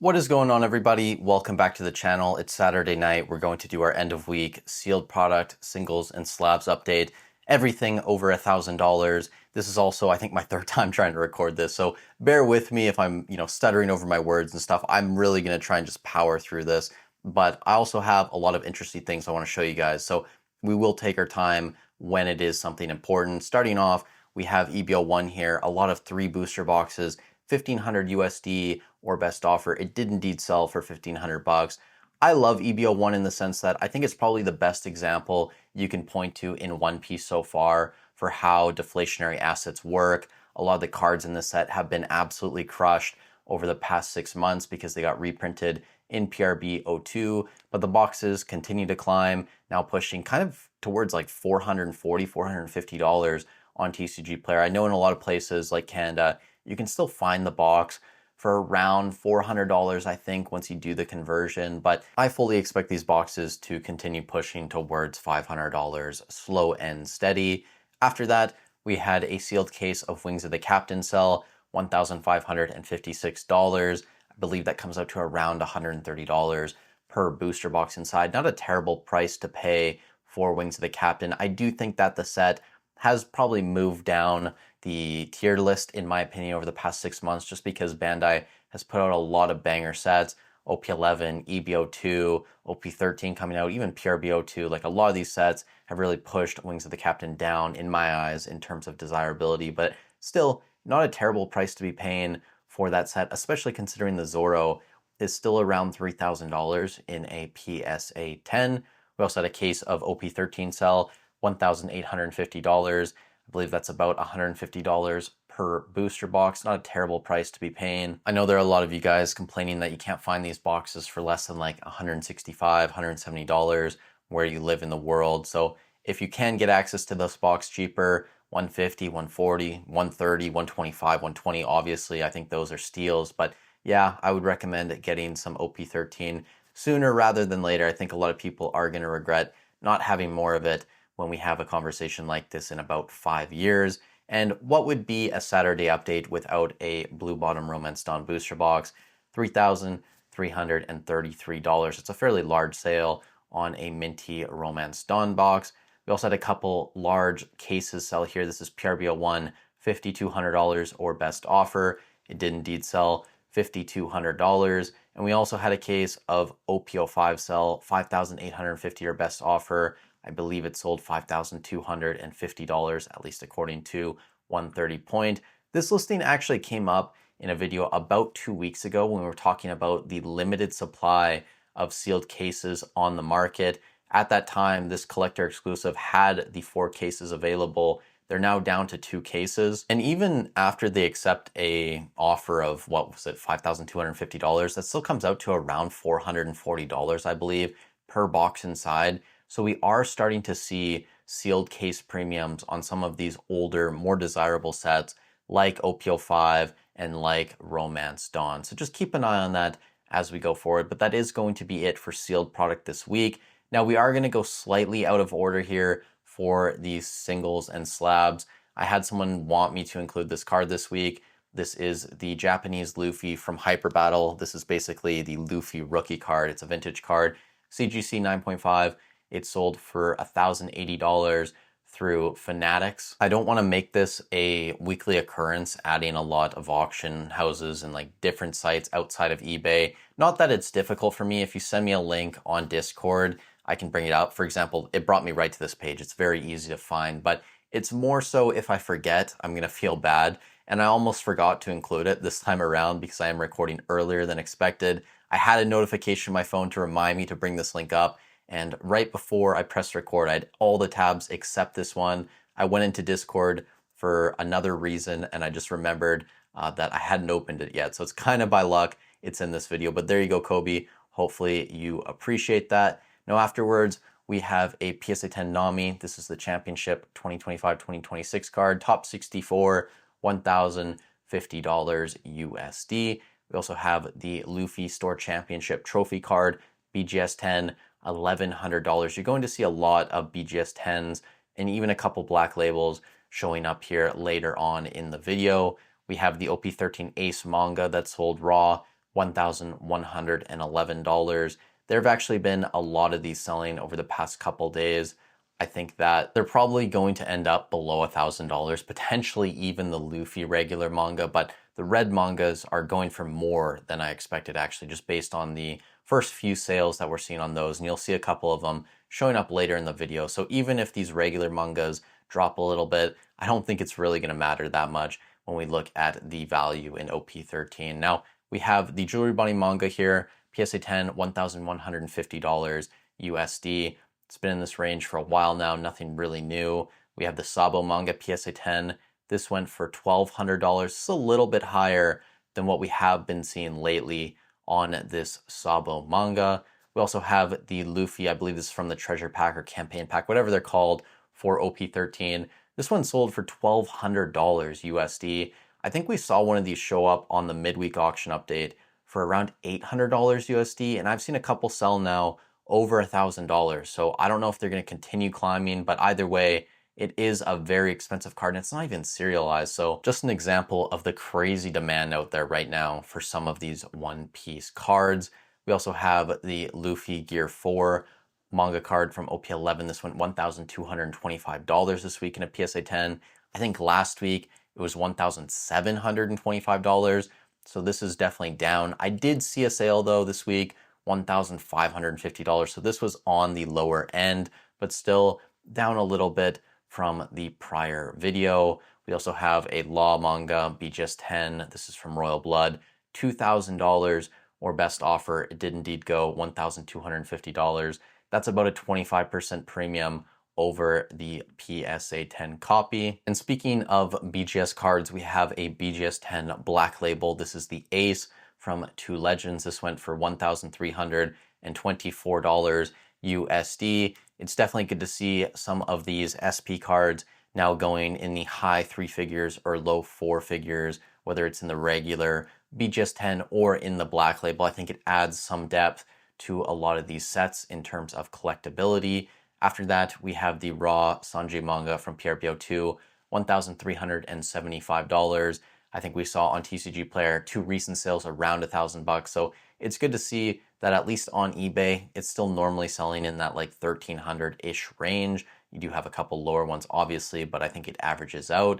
What is going on, everybody? Welcome back to the channel. It's Saturday night. We're going to do our end of week sealed product, singles, and slabs update. Everything over $1,000. This is also, I think, my third time trying to record this, so bear with me if I'm, stuttering over my words and stuff. I'm really going to try and just power through this, but I also have a lot of interesting things I want to show you guys, so we will take our time when it is something important. Starting off, we have EBO1 here, a lot of 3 booster boxes, 1500 USD or best offer. It did indeed sell for 1500 bucks. I love EBO1 in the sense that I think it's probably the best example you can point to in One Piece so far for how deflationary assets work. A lot of the cards in this set have been absolutely crushed over the past 6 months because they got reprinted in PRB 02, but the boxes continue to climb, now pushing kind of towards like $440, $450 on TCG Player. I know in a lot of places like Canada, you can still find the box for around $400, I think, once you do the conversion, but I fully expect these boxes to continue pushing towards $500, slow and steady. After that, we had a sealed case of Wings of the Captain Cell, $1,556. I believe that comes out to around $130 per booster box inside. Not a terrible price to pay for Wings of the Captain. I do think that the set has probably moved down the tier list, in my opinion, over the past 6 months, just because Bandai has put out a lot of banger sets. OP11, EBO2, OP13 coming out, even PRBO2. Like, a lot of these sets have really pushed Wings of the Captain down, in my eyes, in terms of desirability, but still not a terrible price to be paying for that set, especially considering the Zoro is still around $3,000 in a PSA 10. We also had a case of OP13 Cell, $1,850. I believe that's about $150 per booster box. Not a terrible price to be paying. I know there are a lot of you guys complaining that you can't find these boxes for less than like $165, $170 where you live in the world. So if you can get access to this box cheaper, 150, 140, 130, 125, 120, obviously, I think those are steals. But yeah, I would recommend getting some OP13 sooner rather than later. I think a lot of people are going to regret not having more of it when we have a conversation like this in about 5 years. And what would be a Saturday update without a Blue Bottom Romance Dawn booster box? $3,333. It's a fairly large sale on a minty Romance Dawn box. We also had a couple large cases sell here. This is PRBO1, $5,200 or best offer. It did indeed sell $5,200. And we also had a case of OPO5 sell, $5,850 or best offer. I believe it sold $5,250, at least according to 130 Point. This listing actually came up in a video about 2 weeks ago when we were talking about the limited supply of sealed cases on the market. At that time, this collector exclusive had the 4 cases available. They're now down to 2 cases. And even after they accept a offer of, what was it, $5,250, that still comes out to around $440, I believe, per box inside. So we are starting to see sealed case premiums on some of these older, more desirable sets like OPO5 and like Romance Dawn. So just keep an eye on that as we go forward. But that is going to be it for sealed product this week. Now we are going to go slightly out of order here for these singles and slabs. I had someone want me to include this card this week. This is the Japanese Luffy from Hyper Battle. This is basically the Luffy rookie card. It's a vintage card. CGC 9.5. It sold for $1,080 through Fanatics. I don't want to make this a weekly occurrence, adding a lot of auction houses and like different sites outside of eBay. Not that it's difficult for me. If you send me a link on Discord, I can bring it up. For example, it brought me right to this page. It's very easy to find, but it's more so if I forget, I'm going to feel bad. And I almost forgot to include it this time around because I am recording earlier than expected. I had a notification on my phone to remind me to bring this link up. And right before I pressed record, I had all the tabs except this one. I went into Discord for another reason, and I just remembered that I hadn't opened it yet. So it's kind of by luck it's in this video. But there you go, Kobe. Hopefully you appreciate that. Now afterwards, we have a PSA 10 Nami. This is the Championship 2025-2026 card. Top 64, $1,050 USD. We also have the Luffy Store Championship Trophy card, BGS 10. $1,100. You're going to see a lot of BGS 10s and even a couple black labels showing up here later on in the video. We have the OP13 Ace manga that sold raw $1,111. There have actually been a lot of these selling over the past couple days. I think that they're probably going to end up below $1,000, potentially even the Luffy regular manga, but the red mangas are going for more than I expected, actually, just based on the first few sales that we're seeing on those. And you'll see a couple of them showing up later in the video. So even if these regular mangas drop a little bit, I don't think it's really going to matter that much when we look at the value in OP13. Now, we have the Jewelry Bunny manga here, PSA 10, $1,150 USD. It's been in this range for a while now, nothing really new. We have the Sabo manga PSA 10. This went for $1,200. It's a little bit higher than what we have been seeing lately on this Sabo manga. We also have the Luffy, I believe this is from the treasure pack or campaign pack, whatever they're called, for OP13. This one sold for $1,200 USD. I think we saw one of these show up on the midweek auction update for around $800 USD, and I've seen a couple sell now over $1,000. So I don't know if they're going to continue climbing, but either way, it is a very expensive card and it's not even serialized. So just an example of the crazy demand out there right now for some of these One Piece cards. We also have the Luffy Gear 4 manga card from OP11. This went $1,225 this week in a PSA 10. I think last week it was $1,725. So this is definitely down. I did see a sale though this week, $1,550. So this was on the lower end, but still down a little bit from the prior video. We also have a Law manga, BGS 10. This is from Royal Blood, $2,000 or best offer. It did indeed go $1,250. That's about a 25% premium over the PSA 10 copy. And speaking of BGS cards, we have a BGS 10 Black Label. This is the Ace from Two Legends. This went for $1,324 USD. It's definitely good to see some of these SP cards now going in the high three figures or low four figures, whether it's in the regular BGS 10 or in the Black Label. I think it adds some depth to a lot of these sets in terms of collectability. After that, we have the Raw Sanji manga from PRBO2, $1,375. I think we saw on TCG Player 2 recent sales around $1,000. So it's good to see that at least on eBay, it's still normally selling in that like 1,300-ish range. You do have a couple lower ones, obviously, but I think it averages out.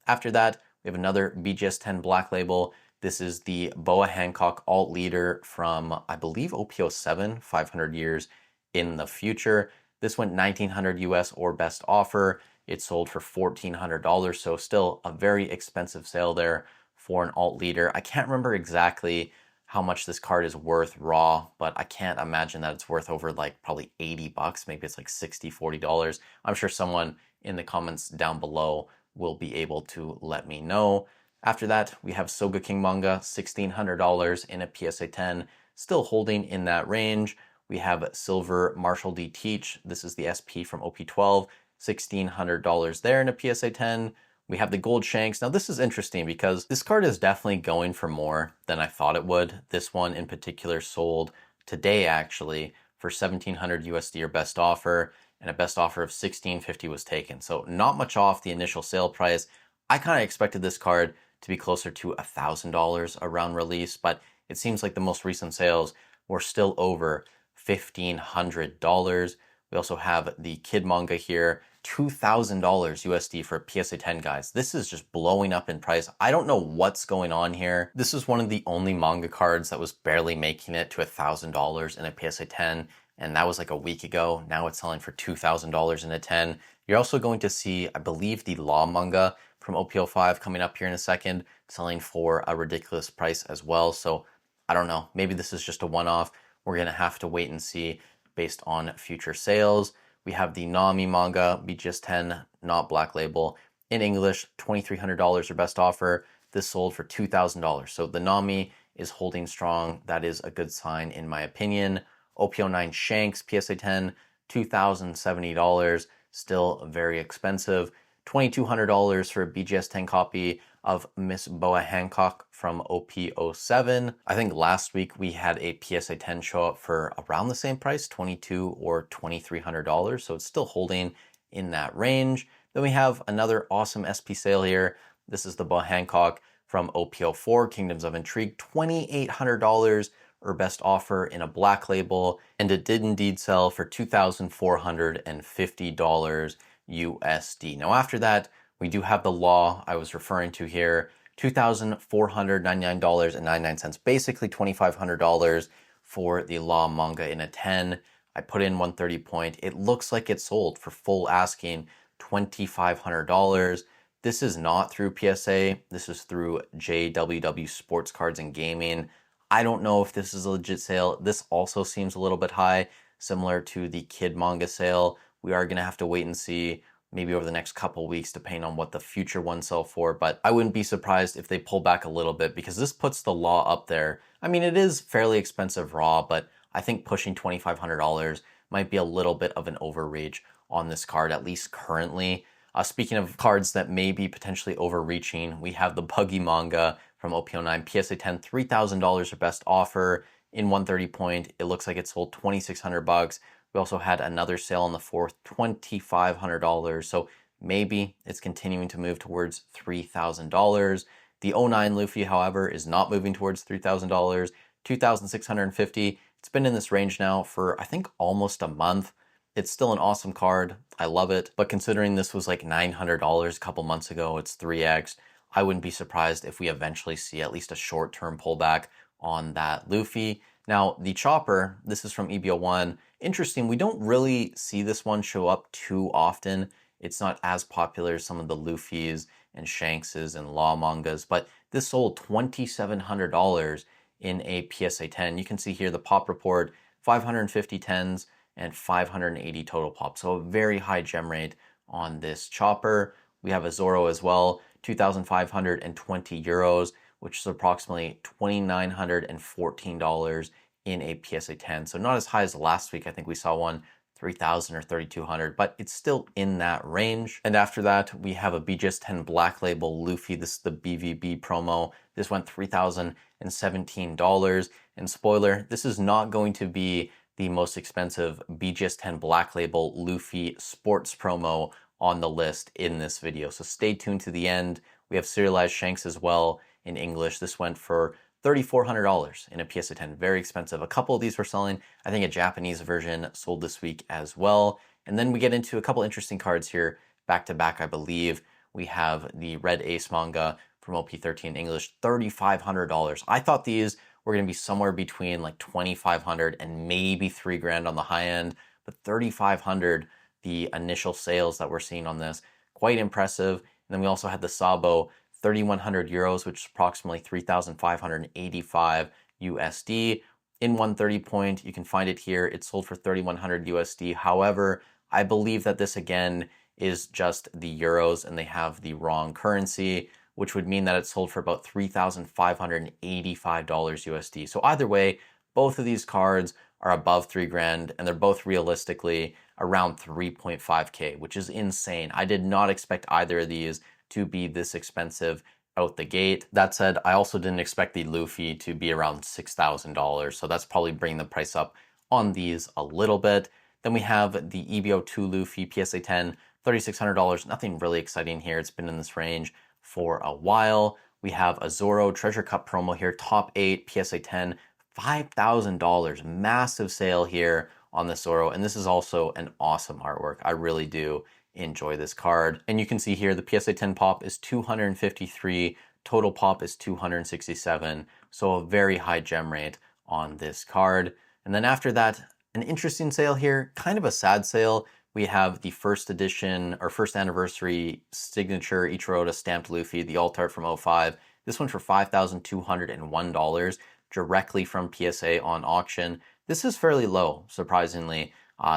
After that, we have another BGS 10 Black Label. This is the Boa Hancock Alt Leader from, I believe, OP07, 500 years in the future. This went $1,900 US or best offer. It sold for $1,400, so still a very expensive sale there for an alt leader. I can't remember exactly how much this card is worth raw, but I can't imagine that it's worth over like probably $80. Maybe it's like $60, $40. I'm sure someone in the comments down below will be able to let me know. After that, we have Soga King manga, $1,600 in a PSA 10, still holding in that range. We have Silver Marshall D. Teach. This is the SP from OP12, $1,600 there in a PSA 10. We have the Gold Shanks. Now this is interesting because this card is definitely going for more than I thought it would. This one in particular sold today actually for $1,700 USD or best offer, and a best offer of $1,650 was taken. So not much off the initial sale price. I kind of expected this card to be closer to $1,000 around release, but it seems like the most recent sales were still over $1,500. We also have the Kid manga here, $2,000 USD for a PSA 10, guys. This is just blowing up in price. I don't know what's going on here. This is one of the only manga cards that was barely making it to $1,000 in a PSA 10, and that was like a week ago. Now it's selling for $2,000 in a 10. You're also going to see, I believe, the Law manga from OP05 coming up here in a second, selling for a ridiculous price as well. So I don't know, maybe this is just a one-off. We're going to have to wait and see based on future sales. We have the Nami manga, BGS 10, not Black Label, in English, $2,300 or best offer. This sold for $2,000. So the Nami is holding strong. That is a good sign in my opinion. OP09 Shanks, PSA 10, $2,070, still very expensive. $2,200 for a BGS 10 copy of Miss Boa Hancock from OP07. I think last week we had a PSA 10 show up for around the same price, $2,200 or $2,300. So it's still holding in that range. Then we have another awesome SP sale here. This is the Boa Hancock from OPO4, Kingdoms of Intrigue, $2,800 or best offer in a black label, and it did indeed sell for $2,450 USD. Now after that, we do have the law I was referring to here, $2,499.99, basically $2,500 for the law manga in a 10. I put in 130 point. It looks like it sold for full asking $2,500. This is not through PSA. This is through JWW Sports Cards and Gaming. I don't know if this is a legit sale. This also seems a little bit high, similar to the kid manga sale. We are going to have to wait and see maybe over the next couple weeks, depending on what the future ones sell for. But I wouldn't be surprised if they pull back a little bit because this puts the law up there. I mean, it is fairly expensive raw, but I think pushing $2,500 might be a little bit of an overreach on this card, at least currently. Speaking of cards that may be potentially overreaching, we have the Buggy manga from OPO9, PSA 10, $3,000 or best offer in 130 point. It looks like it sold $2,600. We also had another sale on the 4th, $2,500. So maybe it's continuing to move towards $3,000. The '09 Luffy, however, is not moving towards $3,000, $2,650. It's been in this range now for, I think, almost a month. It's still an awesome card. I love it. But considering this was like $900 a couple months ago, it's 3x. I wouldn't be surprised if we eventually see at least a short-term pullback on that Luffy. Now, the Chopper, this is from EBO1. Interesting, we don't really see this one show up too often. It's not as popular as some of the Luffy's and Shanks's and Law mangas, but this sold $2,700 in a PSA 10. You can see here the pop report, 550 tens and 580 total pop. So a very high gem rate on this Chopper. We have a Zoro as well, 2,520 euros, which is approximately $2,914 in a PSA 10. So not as high as last week. I think we saw one 3,000 or 3,200, but it's still in that range. And after that, we have a BGS 10 Black Label Luffy. This is the BVB promo. This went $3,017. And spoiler, this is not going to be the most expensive BGS 10 Black Label Luffy sports promo on the list in this video. So stay tuned to the end. We have serialized Shanks as well in English. This went for $3,400 in a PSA 10, very expensive. A couple of these were selling. I think a Japanese version sold this week as well. And then we get into a couple interesting cards here, back to back, I believe. We have the Red Ace manga from OP13 English, $3,500. I thought these were going to be somewhere between like $2,500 and maybe $3,000 on the high end, but $3,500, the initial sales that we're seeing on this, quite impressive. And then we also had the Sabo, 3,100 euros, which is approximately 3,585 USD. In 130 point, you can find it here. It sold for 3,100 USD. However, I believe that this again is just the euros and they have the wrong currency, which would mean that it sold for about $3,585 USD. So either way, both of these cards are above $3,000 and they're both realistically around 3.5K, which is insane. I did not expect either of these to be this expensive out the gate. That said, I also didn't expect the Luffy to be around $6,000, so that's probably bringing the price up on these a little bit. Then we have the EBO2 Luffy PSA 10, $3,600. Nothing really exciting here. It's been in this range for a while. We have a Zoro Treasure Cup promo here, top 8 PSA 10, $5,000. Massive sale here on the Zoro, and this is also an awesome artwork. I really do enjoy this card. And you can see here the PSA 10 pop is 253, total pop is 267, so a very high gem rate on this card. And then after that, an interesting sale here, kind of a sad sale. We have the first edition or first anniversary signature Ichiro stamped Luffy, the alt art from '05. This one for $5,201 directly from PSA on auction. This is fairly low, surprisingly.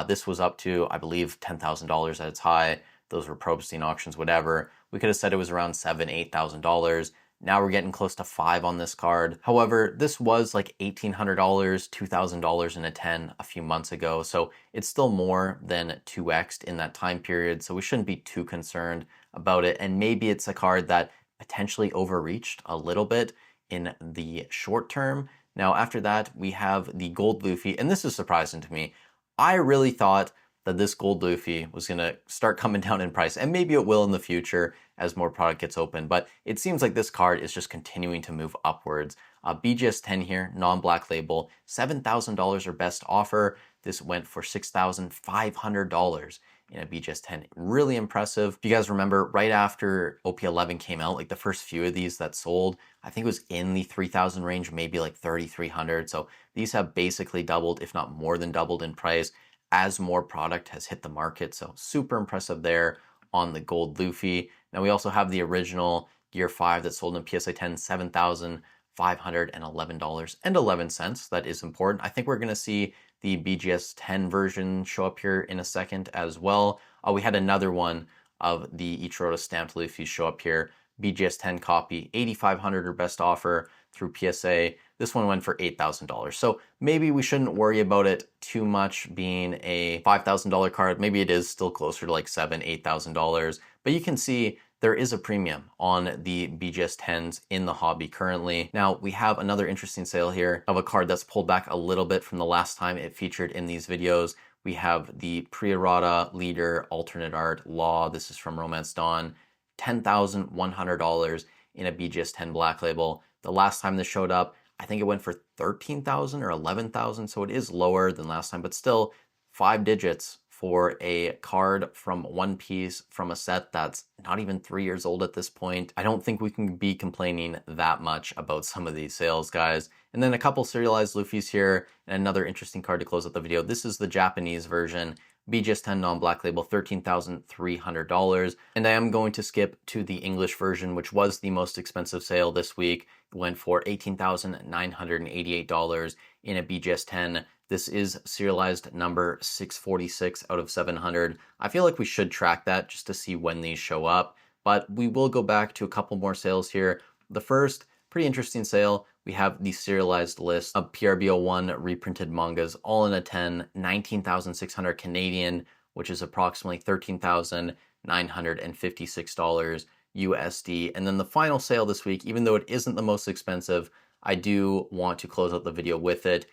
This was up to, I believe, $10,000 at its high. Those were Probstein auctions, whatever. We could have said it was around $7,000, $8,000. Now we're getting close to $5,000 on this card. However, this was like $1,800, $2,000 in a 10 a few months ago. So it's still more than 2x'd in that time period. So we shouldn't be too concerned about it. And maybe it's a card that potentially overreached a little bit in the short term. Now, after that, we have the Gold Luffy. And this is surprising to me. I really thought that this gold Luffy was going to start coming down in price, and maybe it will in the future as more product gets open, but it seems like this card is just continuing to move upwards. BGS 10 here, non-black label, $7,000 or best offer. This went for $6,500 in a BGS 10. Really impressive. If you guys remember, right after OP11 came out, like the first few of these that sold, I think it was in the 3,000 range, maybe like 3,300. So these have basically doubled, if not more than doubled in price as more product has hit the market. So super impressive there on the gold Luffy. Now we also have the original Gear 5 that sold in PSA 10, $7,511.11. That is important. I think we're going to see the BGS 10 version show up here in a second as well. We had another one of the Ichiro stamped Luffy show up here. BGS 10 copy, $8,500 or best offer through PSA. This one went for $8,000. So maybe we shouldn't worry about it too much being a $5,000 card. Maybe it is still closer to like $7,000, $8,000. But you can see there is a premium on the BGS 10s in the hobby currently. Now we have another interesting sale here of a card that's pulled back a little bit from the last time it featured in these videos. We have the Pre-Errata Leader Alternate Art Law. This is from Romance Dawn. $10,100 in a BGS 10 black label. The last time this showed up, I think it went for 13,000 or 11,000, so it is lower than last time, but still 5 digits for a card from One Piece from a set that's not even 3 years old at this point. I don't think we can be complaining that much about some of these sales, guys. And then a couple serialized Luffys here, and another interesting card to close out the video. This is the Japanese version. BGS 10 non-black label, $13,300. And I am going to skip to the English version, which was the most expensive sale this week. It went for $18,988 in a BGS 10. This is serialized number 646 out of 700. I feel like we should track that just to see when these show up, but we will go back to a couple more sales here. The first, pretty interesting sale. We have the serialized list of PRBO1 reprinted mangas, all in a 10, 19,600 Canadian, which is approximately $13,956 USD. And then the final sale this week, even though it isn't the most expensive, I do want to close out the video with it.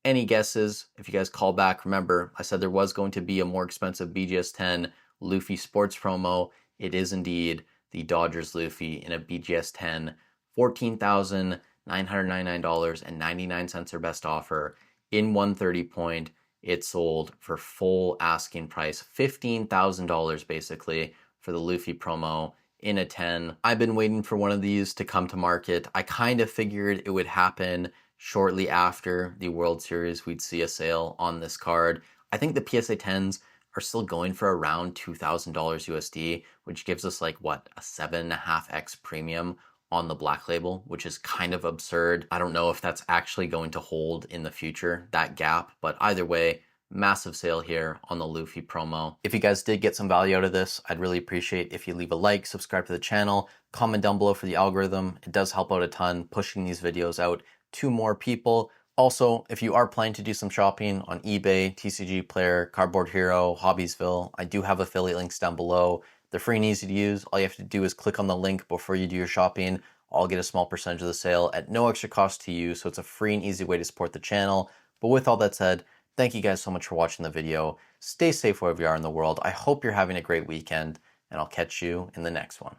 Any guesses? If you guys call back, remember, I said there was going to be a more expensive BGS 10 Luffy Sports promo. It is indeed the Dodgers Luffy in a BGS 10, $14,999.99 or best offer in 130 point. It sold for full asking price, $15,000 basically for the Luffy promo in a 10. I've been waiting for one of these to come to market. I kind of figured it would happen shortly after the World Series. We'd see a sale on this card. I think the PSA 10s are still going for around $2,000 USD, which gives us like what, a 7.5x premium on the black label, which is kind of absurd. I don't know if that's actually going to hold in the future, that gap, but either way, massive sale here on the Luffy promo. If you guys did get some value out of this, I'd really appreciate if you leave a like, subscribe to the channel, comment down below for the algorithm. It does help out a ton, pushing these videos out to more people. Also, if you are planning to do some shopping on eBay, TCG Player, Cardboard Hero, Hobbiesville, I do have affiliate links down below. They're free and easy to use. All you have to do is click on the link before you do your shopping. I'll get a small percentage of the sale at no extra cost to you, so it's a free and easy way to support the channel. But with all that said, thank you guys so much for watching the video. Stay safe wherever you are in the world. I hope you're having a great weekend, and I'll catch you in the next one.